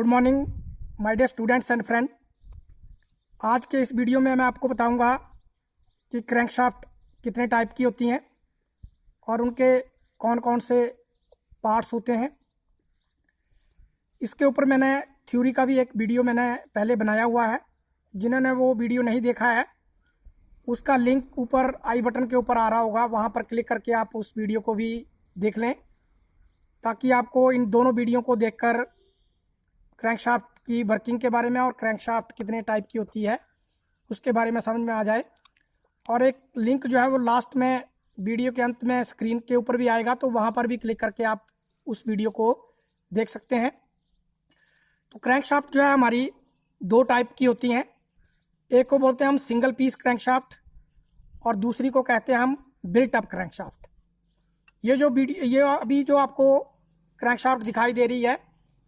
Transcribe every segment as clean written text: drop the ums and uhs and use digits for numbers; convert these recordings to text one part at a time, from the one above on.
Good morning my dear students and friend. आज के इस वीडियो में मैं आपको बताऊंगा कि क्रैंकशाफ्ट कितने टाइप की होती हैं और उनके कौन कौन से पार्ट्स होते हैं। इसके ऊपर मैंने थ्योरी का भी एक वीडियो मैंने पहले बनाया हुआ है। जिन्होंने वो वीडियो नहीं देखा है उसका लिंक ऊपर आई बटन के ऊपर आ रहा होगा, वहाँ पर क्लिक करके आप उस वीडियो को भी देख लें, ताकि आपको इन दोनों वीडियो को देखकर क्रैंकशाफ्ट की वर्किंग के बारे में और क्रैंकशाफ्ट कितने टाइप की होती है उसके बारे में समझ में आ जाए। और एक लिंक जो है वो लास्ट में वीडियो के अंत में स्क्रीन के ऊपर भी आएगा, तो वहाँ पर भी क्लिक करके आप उस वीडियो को देख सकते हैं। तो क्रैंकशाफ्ट जो है हमारी दो टाइप की होती हैं। एक को बोलते हैं हम सिंगल पीस क्रैंकशाफ्ट और दूसरी को कहते हैं हम बिल्ट अप क्रैंकशाफ्ट। ये अभी जो आपको क्रैंकशाफ्ट दिखाई दे रही है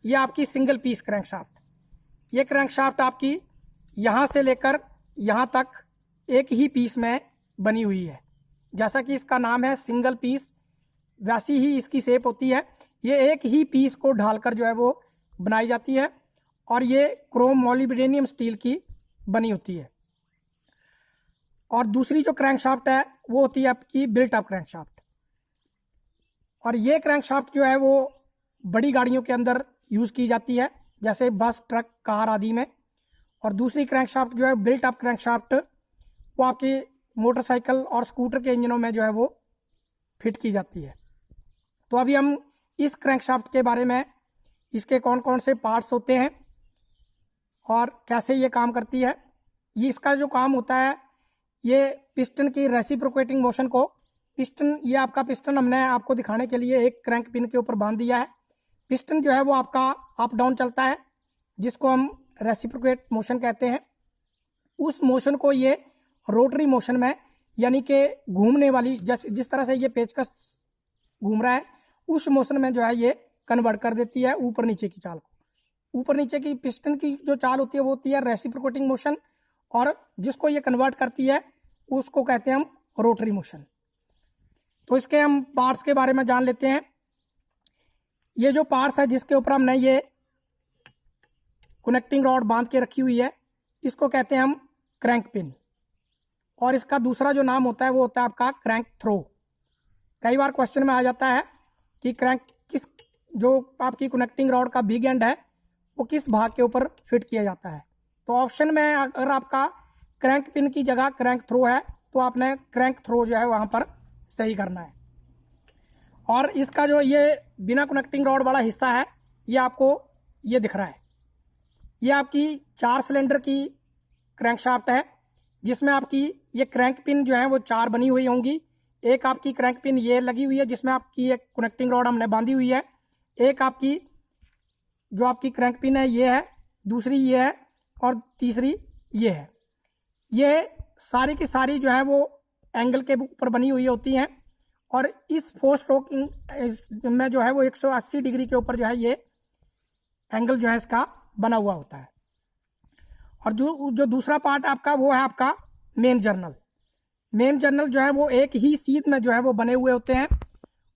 ये आपकी सिंगल पीस क्रैंकशाफ्ट। ये क्रैंकशाफ्ट आपकी यहाँ से लेकर यहाँ तक एक ही पीस में बनी हुई है। जैसा कि इसका नाम है सिंगल पीस, वैसी ही इसकी शेप होती है। ये एक ही पीस को ढालकर जो है वो बनाई जाती है और ये क्रोम मोलिब्डेनियम स्टील की बनी होती है। और दूसरी जो क्रैंकशाफ्ट है वो होती है आपकी बिल्ट अप क्रैंकशाफ्ट। और ये क्रैंकशाफ्ट जो है वो बड़ी गाड़ियों के अंदर यूज़ की जाती है, जैसे बस, ट्रक, कार आदि में। और दूसरी क्रैंकशाफ्ट जो है बिल्ट अप क्रैंकशाफ्ट, वो आपकी मोटरसाइकिल और स्कूटर के इंजनों में जो है वो फिट की जाती है। तो अभी हम इस क्रैंकशाफ्ट के बारे में, इसके कौन कौन से पार्ट्स होते हैं और कैसे ये काम करती है। ये इसका जो काम होता है, ये पिस्टन की रेसिप्रोकेटिंग मोशन को, ये आपका पिस्टन हमने आपको दिखाने के लिए एक क्रैंक पिन के ऊपर बांध दिया है। पिस्टन जो है वो आपका अप डाउन चलता है, जिसको हम रेसिप्रोकेट मोशन कहते हैं। उस मोशन को ये रोटरी मोशन में, यानी कि घूमने वाली, जिस तरह से ये पेचकस घूम रहा है उस मोशन में जो है ये कन्वर्ट कर देती है ऊपर नीचे की चाल को। ऊपर नीचे की पिस्टन की जो चाल होती है वो होती है रेसिप्रोकेटिंग मोशन, और जिसको ये कन्वर्ट करती है उसको कहते हैं हम रोटरी मोशन। तो इसके हम पार्ट्स के बारे में जान लेते हैं। ये जो पार्ट्स है जिसके ऊपर हमने ये कनेक्टिंग रॉड बांध के रखी हुई है, इसको कहते हैं हम क्रैंक पिन। और इसका दूसरा जो नाम होता है वो होता है आपका क्रैंक थ्रो। कई बार क्वेश्चन में आ जाता है कि जो आपकी कनेक्टिंग रॉड का बिग एंड है वो किस भाग के ऊपर फिट किया जाता है। तो ऑप्शन में अगर आपका क्रैंक पिन की जगह क्रैंक थ्रो है तो आपने क्रैंक थ्रो जो है वहाँ पर सही करना है। और इसका जो ये बिना कनेक्टिंग रॉड वाला हिस्सा है ये आपको ये दिख रहा है, ये आपकी 4 सिलेंडर की क्रैंकशाफ्ट है, जिसमें आपकी ये क्रैंक पिन जो है वो 4 बनी हुई होंगी। एक आपकी क्रैंक पिन ये लगी हुई है जिसमें आपकी एक कनेक्टिंग रॉड हमने बांधी हुई है। एक आपकी जो आपकी क्रैंक पिन है ये है, दूसरी ये है और तीसरी ये है। ये सारी की सारी जो है वो एंगल के ऊपर बनी हुई होती हैं। और इस 4 स्ट्रोक में जो है वो 180 डिग्री के ऊपर जो है ये एंगल जो है इसका बना हुआ होता है। और जो दूसरा पार्ट आपका वो है आपका मेन जर्नल। मेन जर्नल जो है वो एक ही सीध में जो है वो बने हुए होते हैं।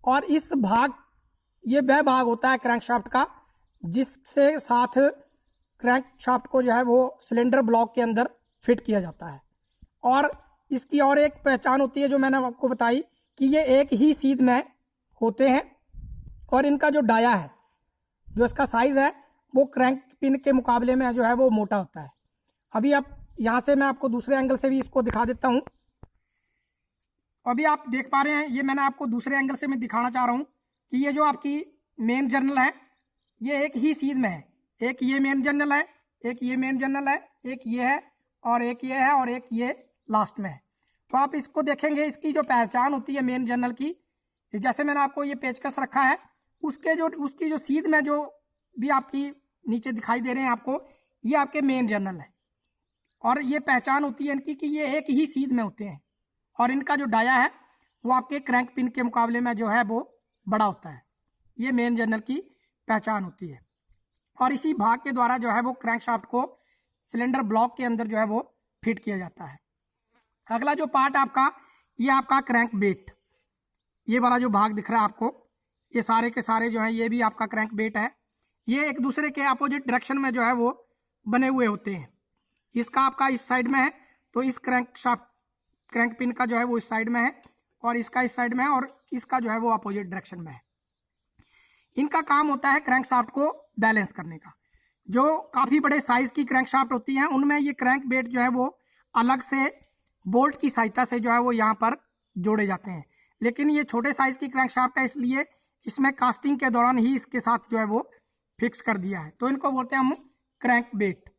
और इस भाग, ये वह भाग होता है क्रैंकशाफ्ट का जिससे साथ क्रैंकशाफ्ट को जो है वो सिलेंडर ब्लॉक के अंदर फिट किया जाता है। और इसकी और एक पहचान होती है जो मैंने आपको बताई कि ये एक ही सीध में होते हैं और इनका जो डाया है, जो इसका साइज है वो क्रैंक पिन के मुकाबले में जो है वो मोटा होता है। अभी आप यहाँ से मैं आपको दूसरे एंगल से भी इसको दिखा देता हूँ। अभी आप देख पा रहे हैं, ये मैंने आपको दूसरे एंगल से मैं दिखाना चाह रहा हूँ कि ये जो आपकी मेन जर्नल है ये एक ही सीध में है। एक ये मेन जर्नल है, एक ये मेन जर्नल है, एक ये है और एक ये है और एक ये लास्ट में है। तो आप इसको देखेंगे, इसकी जो पहचान होती है मेन जर्नल की, जैसे मैंने आपको ये पेचकस रखा है उसकी जो सीध में जो भी आपकी नीचे दिखाई दे रहे हैं आपको, ये आपके मेन जर्नल है। और ये पहचान होती है इनकी कि ये एक ही सीध में होते हैं और इनका जो डाया है वो आपके क्रैंक पिन के मुकाबले में जो है वो बड़ा होता है। ये मेन जर्नल की पहचान होती है। और इसी भाग के द्वारा जो है वो क्रैंकशाफ्ट को सिलेंडर ब्लॉक के अंदर जो है वो फिट किया जाता है। अगला जो पार्ट आपका, ये आपका क्रैंक बेट, ये वाला जो भाग दिख रहा है आपको, ये सारे के सारे जो है ये भी आपका क्रैंक बेट है। ये एक दूसरे के अपोजिट डायरेक्शन में जो है वो बने हुए होते हैं। इसका आपका इस साइड में है, तो इस क्रैंक पिन का जो है वो इस साइड में है, और इसका इस साइड में है, और इसका जो है वो अपोजिट डायरेक्शन में है। इनका काम होता है क्रैंकशाफ्ट को बैलेंस करने का। जो काफ़ी बड़े साइज की क्रैंकशाफ्ट होती हैं उनमें ये क्रैंक बेट जो है वो अलग से बोल्ट की सहायता से जो है वो यहाँ पर जोड़े जाते हैं, लेकिन ये छोटे साइज की क्रैंकशाफ्ट है इसलिए इसमें कास्टिंग के दौरान ही इसके साथ जो है वो फिक्स कर दिया है, तो इनको बोलते हैं हम क्रैंक बेट।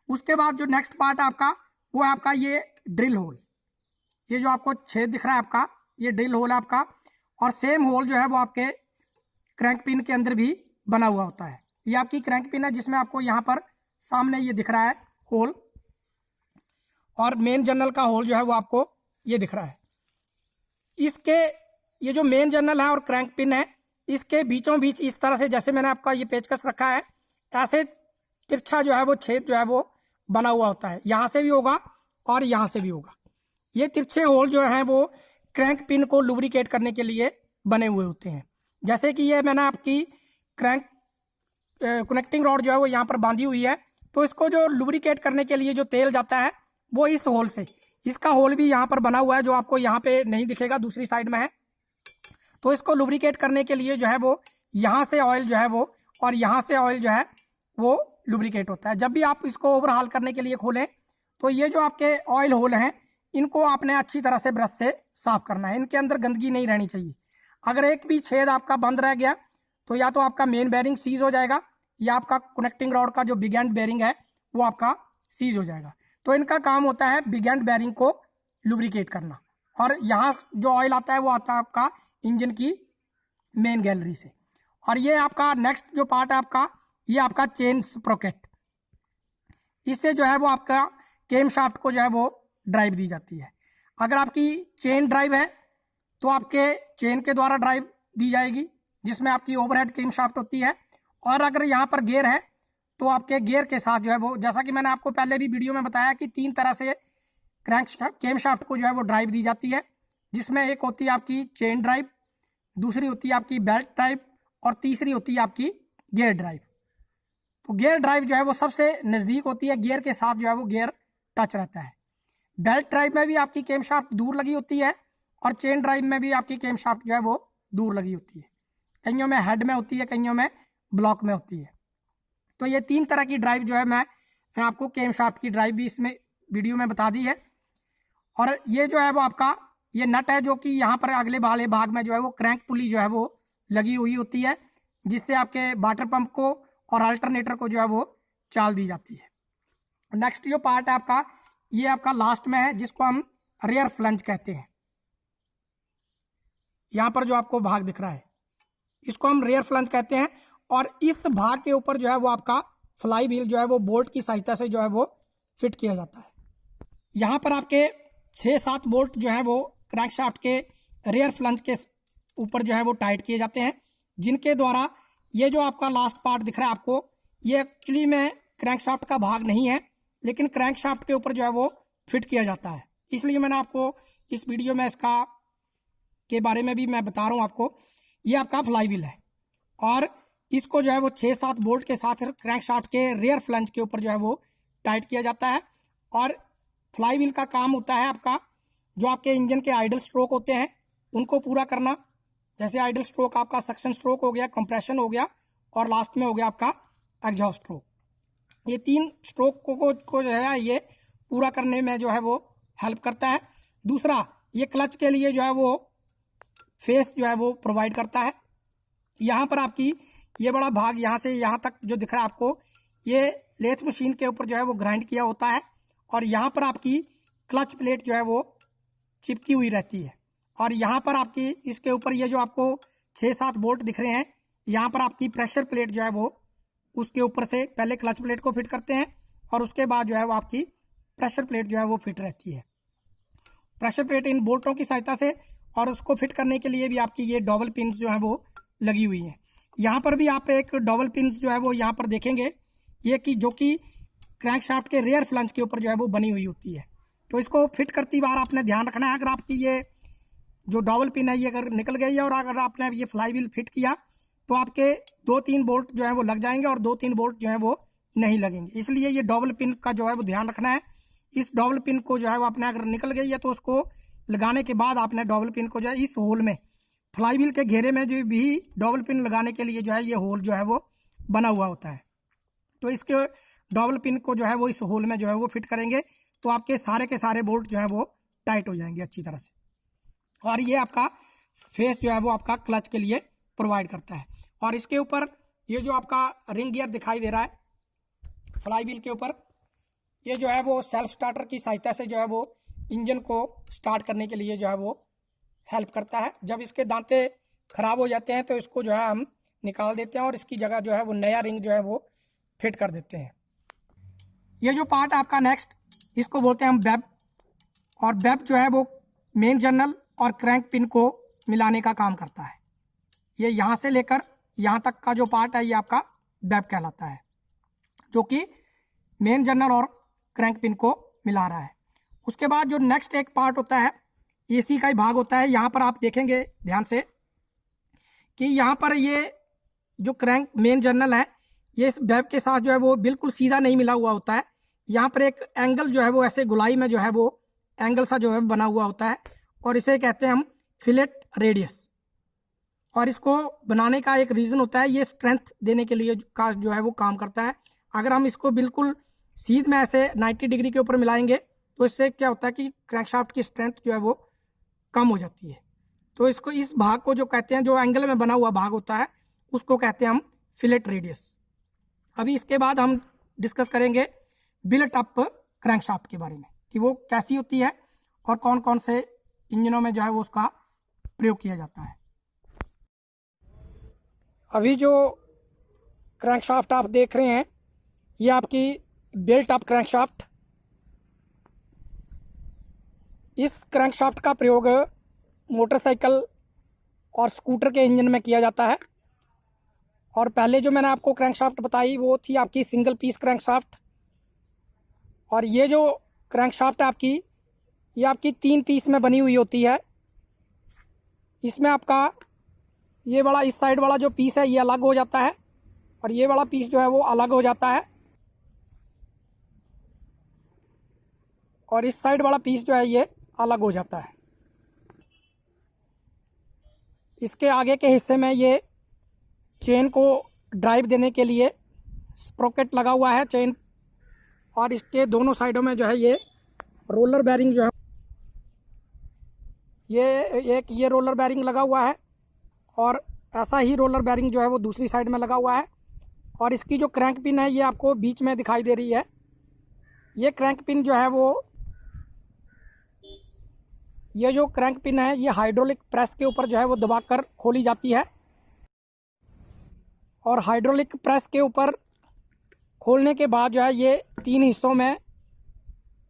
उसके बाद जो नेक्स्ट पार्ट आपका वो है आपका ये ड्रिल होल। ये जो आपको छेद दिख रहा है आपका, ये ड्रिल होल है आपका, और सेम होल जो है वो आपके क्रैंक पिन के अंदर भी बना हुआ होता है। ये आपकी क्रैंक पिन है जिसमें आपको यहाँ पर सामने ये दिख रहा है होल, और मेन जर्नल का होल जो है वो आपको ये दिख रहा है। इसके ये जो मेन जर्नल है और क्रैंक पिन है, इसके बीचों बीच इस तरह से जैसे मैंने आपका ये पेचकस रखा है, ऐसे तिरछा जो है वो छेद जो है वो बना हुआ होता है। यहाँ से भी होगा और यहाँ से भी होगा। ये तिरछे होल जो है वो क्रैंक पिन को लुब्रिकेट करने के लिए बने हुए होते हैं। जैसे कि ये मैंने आपकी क्रैंक कनेक्टिंग रॉड जो है वो यहाँ पर बांधी हुई है, तो इसको जो लुब्रिकेट करने के लिए जो तेल जाता है वो इस होल से, इसका होल भी यहाँ पर बना हुआ है जो आपको यहाँ पे नहीं दिखेगा, दूसरी साइड में है। तो इसको लुब्रिकेट करने के लिए जो है वो यहाँ से ऑयल जो है वो और यहाँ से ऑयल जो है वो लुब्रिकेट होता है। जब भी आप इसको ओवरहाल करने के लिए खोलें तो ये जो आपके ऑयल होल हैं इनको आपने अच्छी तरह से ब्रश से साफ करना है। इनके अंदर गंदगी नहीं रहनी चाहिए। अगर एक भी छेद आपका बंद रह गया तो या तो आपका मेन बेरिंग सीज हो जाएगा या आपका कनेक्टिंग रॉड का जो बिग एंड बेरिंग है वो आपका सीज हो जाएगा। तो इनका काम होता है बिग एंड बेरिंग को लुब्रिकेट करना। और यहाँ जो ऑयल आता है वो आता है आपका इंजन की मेन गैलरी से। और ये आपका नेक्स्ट जो पार्ट है आपका, ये आपका चेन स्प्रोकेट। इससे जो है वो आपका केम शाफ्ट को जो है वो ड्राइव दी जाती है। अगर आपकी चेन ड्राइव है तो आपके चेन के द्वारा ड्राइव दी जाएगी, जिसमें आपकी ओवरहेड केम शाफ्ट होती है। और अगर यहाँ पर गियर है तो आपके गियर के साथ जो है वो, जैसा कि मैंने आपको पहले भी वीडियो में बताया कि 3 तरह से केम शाफ्ट को जो है वो ड्राइव दी जाती है, जिसमें एक होती है आपकी चेन ड्राइव, दूसरी होती है आपकी बेल्ट ड्राइव, और तीसरी होती है आपकी गियर ड्राइव। तो गियर ड्राइव जो है वो सबसे नज़दीक होती है, गियर के साथ जो है वो गियर टच रहता है। बेल्ट ड्राइव में भी आपकी केम शाफ्ट दूर लगी होती है और चेन ड्राइव में भी आपकी केम शाफ्ट जो है वो दूर लगी होती है। कईयों में हेड में होती है, कईयों में ब्लॉक में होती है। तो ये 3 तरह की ड्राइव जो है मैं आपको केम शाफ्ट की ड्राइव भी इसमें वीडियो में बता दी है। और ये जो है वो आपका ये नट है जो कि यहाँ पर अगले वाले भाग में जो है वो क्रैंक पुली जो है वो लगी हुई होती है, जिससे आपके वाटर पंप को और अल्टरनेटर को जो है वो चाल दी जाती है। नेक्स्ट जो पार्ट है आपका, ये आपका लास्ट में है, जिसको हम रेयर फ्लंज कहते हैं। यहाँ पर जो आपको भाग दिख रहा है इसको हम रेयर फ्लंज कहते हैं। और इस भाग के ऊपर जो है वो आपका फ्लाई व्हील जो है वो बोल्ट की सहायता से जो है वो फिट किया जाता है। यहाँ पर आपके 6-7 बोल्ट जो है वो क्रैंकशाफ्ट के रेयर फ्लंज के ऊपर जो है वो टाइट किए जाते हैं, जिनके द्वारा ये जो आपका लास्ट पार्ट दिख रहा है आपको, ये एक्चुअली में क्रैंकशाफ्ट का भाग नहीं है, लेकिन क्रैंकशाफ्ट के ऊपर जो है वो फिट किया जाता है। इसलिए मैंने आपको इस वीडियो में इसका के बारे में भी मैं बता रहा हूँ आपको। ये आपका फ्लाई व्हील है और इसको जो है वो 6-7 बोल्ट के साथ क्रैंकशाफ्ट के रेयर फ्लंज के ऊपर जो है वो टाइट किया जाता है। और फ्लाई व्हील का काम होता है आपका जो आपके इंजन के आइडल स्ट्रोक होते हैं उनको पूरा करना। जैसे आइडल स्ट्रोक आपका सक्शन स्ट्रोक हो गया, कंप्रेशन हो गया, और लास्ट में हो गया आपका एग्जॉस्ट स्ट्रोक। ये 3 स्ट्रोक को जो है ये पूरा करने में जो है वो हेल्प करता है। दूसरा, ये क्लच के लिए जो है वो फेस जो है वो प्रोवाइड करता है। यहाँ पर आपकी ये बड़ा भाग यहाँ से यहाँ तक जो दिख रहा है आपको, ये लेथ मशीन के ऊपर जो है वो ग्राइंड किया होता है। और यहाँ पर आपकी क्लच प्लेट जो है वो चिपकी हुई रहती है। और यहाँ पर आपकी इसके ऊपर ये जो आपको 6-7 बोल्ट दिख रहे हैं, यहाँ पर आपकी प्रेशर प्लेट जो है वो उसके ऊपर से पहले क्लच प्लेट को फिट करते हैं और उसके बाद जो है वो आपकी प्रेशर प्लेट जो है वो फिट रहती है। प्रेशर प्लेट इन बोल्टों की सहायता से, और उसको फिट करने के लिए भी आपकी ये डबल पिन्स जो है वो लगी हुई हैं। यहाँ पर भी आप एक डबल पिन्स जो है वो यहाँ पर देखेंगे, ये कि जो कि क्रैंकशाफ्ट के रेयर फ्लंज के ऊपर जो है वो बनी हुई होती है। तो इसको फिट करती बार आपने ध्यान रखना है, अगर आपकी ये जो डबल पिन है ये अगर निकल गई है और अगर आपने ये फ्लाई व्हील फिट किया तो आपके 2-3 बोल्ट जो है वो लग जाएंगे और 2-3 बोल्ट जो है वो नहीं लगेंगे। इसलिए ये डबल पिन का जो है वो ध्यान रखना है। इस डबल पिन को जो है वो आपने अगर निकल गई है तो उसको लगाने के बाद आपने डबल पिन को जो है इस होल में, फ्लाई व्हील के घेरे में जो भी डबल पिन लगाने के लिए जो है ये होल जो है वो बना हुआ होता है। तो इसके डबल पिन को जो है वो इस होल में जो है वो फिट करेंगे तो आपके सारे के सारे बोल्ट जो है वो टाइट हो जाएंगे अच्छी तरह से। और ये आपका फेस जो है वो आपका क्लच के लिए प्रोवाइड करता है। और इसके ऊपर ये जो आपका रिंग गियर दिखाई दे रहा है फ्लाई व्हील के ऊपर, ये जो है वो सेल्फ स्टार्टर की सहायता से जो है वो इंजन को स्टार्ट करने के लिए जो है वो हेल्प करता है। जब इसके दांते खराब हो जाते हैं तो इसको जो है हम निकाल देते हैं और इसकी जगह जो है वो नया रिंग जो है वो फिट कर देते हैं। ये जो पार्ट आपका नेक्स्ट, इसको बोलते हैं हम वेब। और वेब जो है वो मेन जर्नल और क्रैंक पिन को मिलाने का काम करता है। ये यहाँ से लेकर यहाँ तक का जो पार्ट है ये आपका वेब कहलाता है, जो कि मेन जर्नल और क्रैंक पिन को मिला रहा है। उसके बाद जो नेक्स्ट एक पार्ट होता है इसी का ही भाग होता है। यहाँ पर आप देखेंगे ध्यान से कि यहाँ पर ये जो क्रैंक मेन जर्नल है ये इस वेब के साथ जो है वो बिल्कुल सीधा नहीं मिला हुआ होता है। यहाँ पर एक एंगल जो है वो ऐसे गोलाई में जो है वो एंगल सा जो है बना हुआ होता है और इसे कहते हैं हम फिलेट रेडियस। और इसको बनाने का एक रीज़न होता है, ये स्ट्रेंथ देने के लिए का जो है वो काम करता है। अगर हम इसको बिल्कुल सीध में ऐसे 90 डिग्री के ऊपर मिलाएंगे तो इससे क्या होता है कि क्रैंकशाफ्ट की स्ट्रेंथ जो है वो कम हो जाती है। तो इसको इस भाग को जो कहते हैं, जो एंगल में बना हुआ भाग होता है, उसको कहते हैं हम फिलेट रेडियस। अभी इसके बाद हम डिस्कस करेंगे बिल्ट अप क्रैंकशाफ्ट के बारे में कि वो कैसी होती है और कौन कौन से इंजनों में जो है वो उसका प्रयोग किया जाता है। अभी जो क्रैंकशाफ्ट आप देख रहे हैं ये आपकी बिल्ट अप क्रैंकशाफ्ट। इस क्रैंकशाफ्ट का प्रयोग मोटरसाइकिल और स्कूटर के इंजन में किया जाता है। और पहले जो मैंने आपको क्रैंकशाफ्ट बताई वो थी आपकी सिंगल पीस क्रैंकशाफ्ट। और ये जो क्रैंकशाफ्ट है आपकी, ये आपकी 3 पीस में बनी हुई होती है। इसमें आपका ये वाला इस साइड वाला जो पीस है ये अलग हो जाता है और ये वाला पीस जो है वो अलग हो जाता है। और इस साइड वाला पीस जो है ये अलग हो जाता है। इसके आगे के हिस्से में ये चेन को ड्राइव देने के लिए स्प्रोकेट लगा हुआ है चेन। और इसके दोनों साइडों में जो है ये रोलर बेरिंग जो है ये रोलर बेरिंग लगा हुआ है और ऐसा ही रोलर बेरिंग जो है वो दूसरी साइड में लगा हुआ है। और इसकी जो क्रैंक पिन है ये आपको बीच में दिखाई दे रही है। ये क्रैंक पिन जो है वो ये जो क्रैंक पिन है ये हाइड्रोलिक प्रेस के ऊपर जो है वो दबाकर खोली जाती है। और हाइड्रोलिक प्रेस के ऊपर खोलने के बाद जो है ये 3 हिस्सों में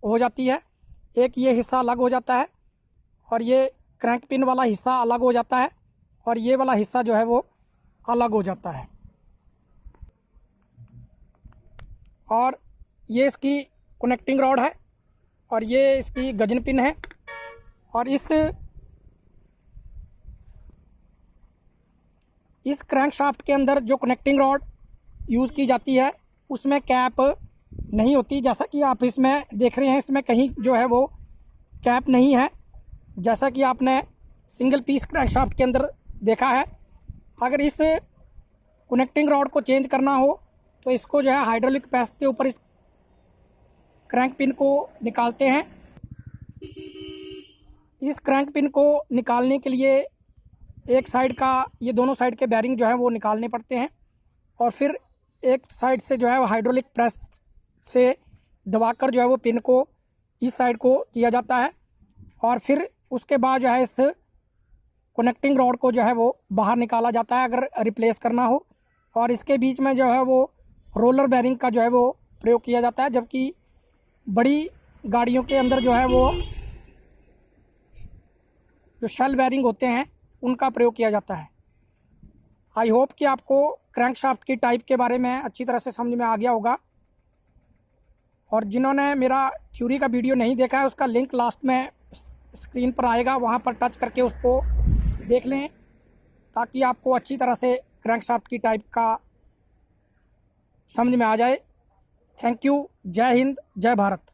हो जाती है। एक ये हिस्सा अलग हो जाता है और ये क्रैंक पिन वाला हिस्सा अलग हो जाता है और ये वाला हिस्सा जो है वो अलग हो जाता है। और ये इसकी कनेक्टिंग रॉड है और ये इसकी गजन पिन है। और इस क्रैंकशाफ्ट के अंदर जो कनेक्टिंग रॉड यूज़ की जाती है उसमें कैप नहीं होती, जैसा कि आप इसमें देख रहे हैं। इसमें कहीं जो है वो कैप नहीं है, जैसा कि आपने सिंगल पीस क्रैंकशाफ्ट के अंदर देखा है। अगर इस कनेक्टिंग रॉड को चेंज करना हो तो इसको जो है हाइड्रोलिक प्रेस के ऊपर इस क्रैंक पिन को निकालते हैं। इस क्रैंक पिन को निकालने के लिए एक साइड का, ये दोनों साइड के बेरिंग जो है वो निकालने पड़ते हैं और फिर एक साइड से जो है वो हाइड्रोलिक प्रेस से दबाकर जो है वो पिन को इस साइड को किया जाता है। और फिर उसके बाद जो है इस कनेक्टिंग रॉड को जो है वो बाहर निकाला जाता है अगर रिप्लेस करना हो। और इसके बीच में जो है वो रोलर बेरिंग का जो है वो प्रयोग किया जाता है, जबकि बड़ी गाड़ियों के अंदर जो है वो जो शेल बेरिंग होते हैं उनका प्रयोग किया जाता है। आई होप कि आपको क्रैंकशाफ्ट की टाइप के बारे में अच्छी तरह से समझ में आ गया होगा। और जिन्होंने मेरा थ्योरी का वीडियो नहीं देखा है उसका लिंक लास्ट में स्क्रीन पर आएगा, वहाँ पर टच करके उसको देख लें ताकि आपको अच्छी तरह से क्रैंकशाफ्ट की टाइप का समझ में आ जाए। Thank you. जय हिंद, जय भारत।